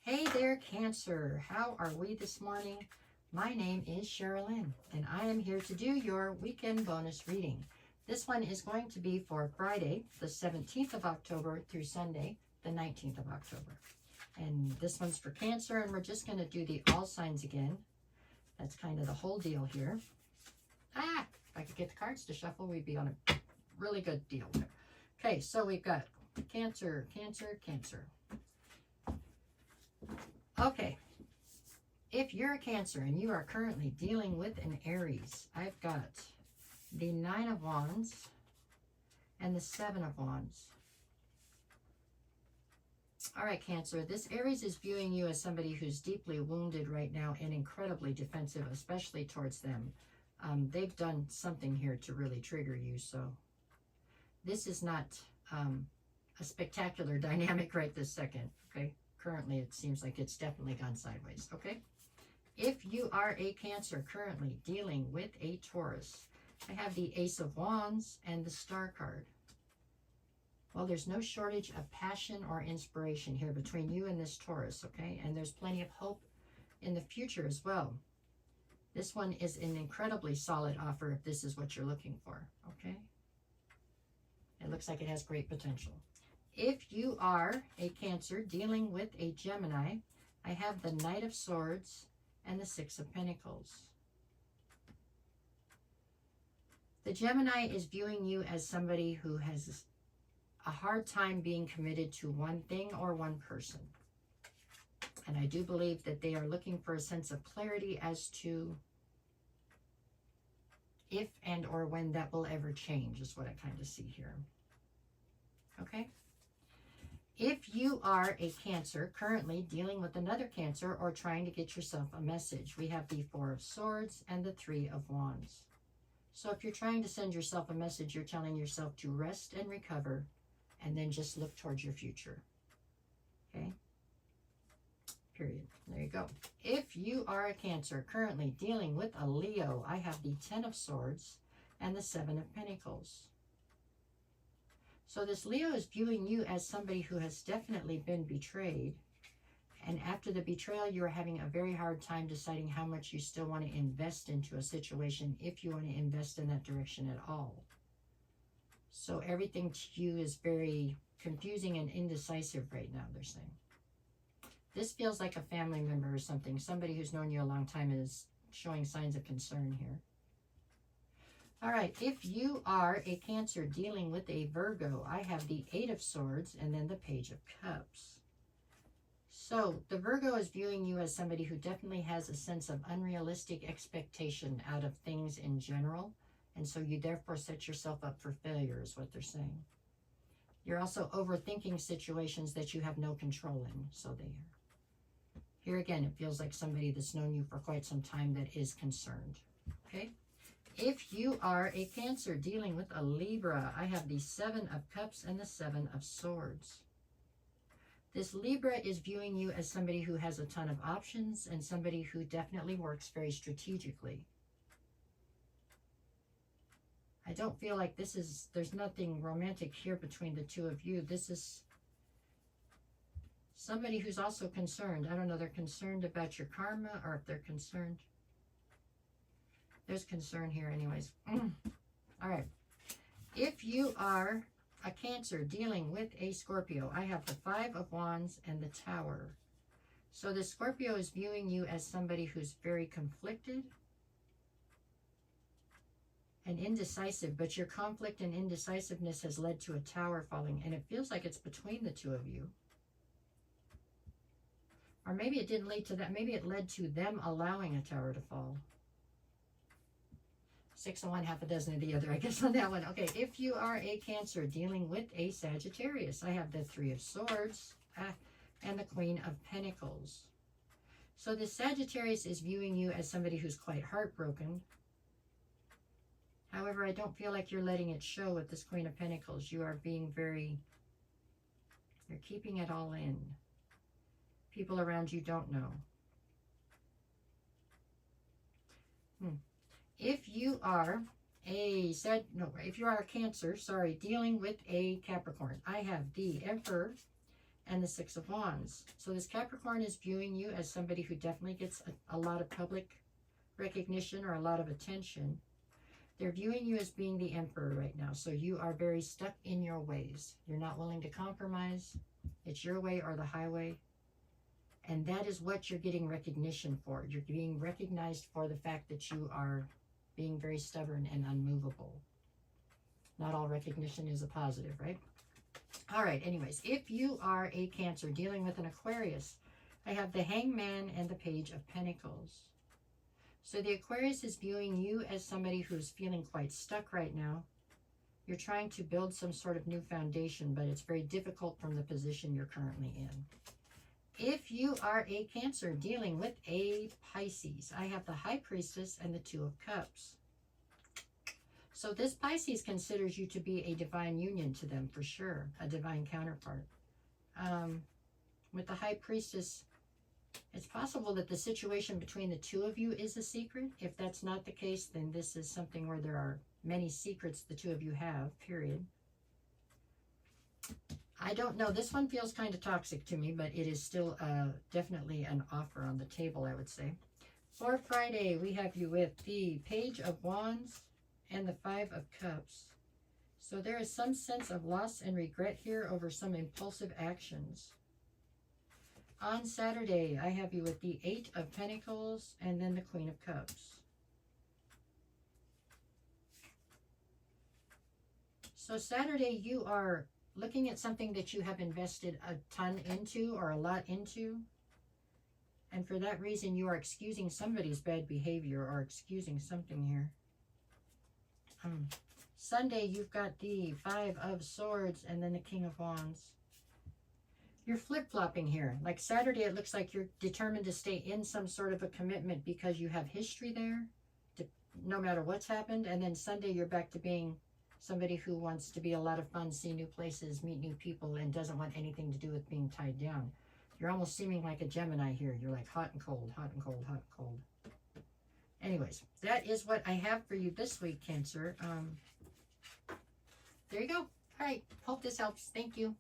Hey there, Cancer. How are we this morning? My name is Sherilyn, and I am here to do your weekend bonus reading. This one is going to be for Friday, the 17th of October through Sunday, the 19th of October. And this one's for Cancer, and we're just going to do the all signs again. That's kind of the whole deal here. If I could get the cards to shuffle, we'd be on a really good deal there. Okay, so we've got Cancer, Cancer, Cancer. Okay, if you're a Cancer and you are currently dealing with an Aries, I've got the Nine of Wands and the Seven of Wands. All right, Cancer, this Aries is viewing you as somebody who's deeply wounded right now and incredibly defensive, especially towards them. They've done something here to really trigger you, so this is not a spectacular dynamic right this second, okay? Currently, it seems like it's definitely gone sideways, okay? If you are a Cancer currently dealing with a Taurus, I have the Ace of Wands and the Star card. Well, there's no shortage of passion or inspiration here between you and this Taurus, okay? And there's plenty of hope in the future as well. This one is an incredibly solid offer if this is what you're looking for, okay? It looks like it has great potential. If you are a Cancer dealing with a Gemini, I have the Knight of Swords and the Six of Pentacles. The Gemini is viewing you as somebody who has a hard time being committed to one thing or one person. And I do believe that they are looking for a sense of clarity as to if and or when that will ever change, is what I kind of see here. Okay? If you are a Cancer currently dealing with another Cancer or trying to get yourself a message, we have the Four of Swords and the Three of Wands. So if you're trying to send yourself a message, you're telling yourself to rest and recover and then just look towards your future. Okay? Period. There you go. If you are a Cancer currently dealing with a Leo, I have the Ten of Swords and the Seven of Pentacles. So this Leo is viewing you as somebody who has definitely been betrayed. And after the betrayal, you're having a very hard time deciding how much you still want to invest into a situation, if you want to invest in that direction at all. So everything to you is very confusing and indecisive right now, they're saying. This feels like a family member or something. Somebody who's known you a long time is showing signs of concern here. All right, if you are a Cancer dealing with a Virgo, I have the Eight of Swords and then the Page of Cups. So the Virgo is viewing you as somebody who definitely has a sense of unrealistic expectation out of things in general. And so you therefore set yourself up for failure, is what they're saying. You're also overthinking situations that you have no control in. So here again, it feels like somebody that's known you for quite some time that is concerned. Okay? If you are a Cancer dealing with a Libra, I have the Seven of Cups and the Seven of Swords. This Libra is viewing you as somebody who has a ton of options and somebody who definitely works very strategically. I don't feel like there's nothing romantic here between the two of you. This is somebody who's also concerned. I don't know, they're concerned about your karma, or if they're concerned. There's concern here anyways. All right. If you are a Cancer dealing with a Scorpio, I have the Five of Wands and the Tower. So the Scorpio is viewing you as somebody who's very conflicted and indecisive, but your conflict and indecisiveness has led to a tower falling, and it feels like it's between the two of you. Or maybe it didn't lead to that. Maybe it led to them allowing a tower to fall. 6 of one, half a dozen of the other, I guess, on that one. Okay, if you are a Cancer dealing with a Sagittarius, I have the Three of Swords and the Queen of Pentacles. So the Sagittarius is viewing you as somebody who's quite heartbroken. However, I don't feel like you're letting it show with this Queen of Pentacles. You are being you're keeping it all in. People around you don't know. If you are if you are a Cancer, dealing with a Capricorn, I have the Emperor and the Six of Wands. So this Capricorn is viewing you as somebody who definitely gets a lot of public recognition or a lot of attention. They're viewing you as being the Emperor right now. So you are very stuck in your ways. You're not willing to compromise. It's your way or the highway. And that is what you're getting recognition for. You're being recognized for the fact that you are being very stubborn and unmovable. Not all recognition is a positive, right? All right, anyways, if you are a Cancer dealing with an Aquarius, I have the Hangman and the Page of Pentacles. So the Aquarius is viewing you as somebody who's feeling quite stuck right now. You're trying to build some sort of new foundation, but it's very difficult from the position you're currently in. If you are a Cancer dealing with a Pisces, I have the High Priestess and the Two of Cups. So this Pisces considers you to be a divine union to them for sure, a divine counterpart. With the High Priestess, it's possible that the situation between the two of you is a secret. If that's not the case, then this is something where there are many secrets the two of you have, period. I don't know. This one feels kind of toxic to me, but it is still definitely an offer on the table, I would say. For Friday, we have you with the Page of Wands and the Five of Cups. So there is some sense of loss and regret here over some impulsive actions. On Saturday, I have you with the Eight of Pentacles and then the Queen of Cups. So Saturday, you are looking at something that you have invested a ton into or a lot into. And for that reason, you are excusing somebody's bad behavior or excusing something here. Sunday, you've got the Five of Swords and then the King of Wands. You're flip-flopping here. Like Saturday, it looks like you're determined to stay in some sort of a commitment because you have history there, no matter what's happened. And then Sunday, you're back to being somebody who wants to be a lot of fun, see new places, meet new people, and doesn't want anything to do with being tied down. You're almost seeming like a Gemini here. You're like hot and cold, hot and cold, hot and cold. Anyways, that is what I have for you this week, Cancer. There you go. All right. Hope this helps. Thank you.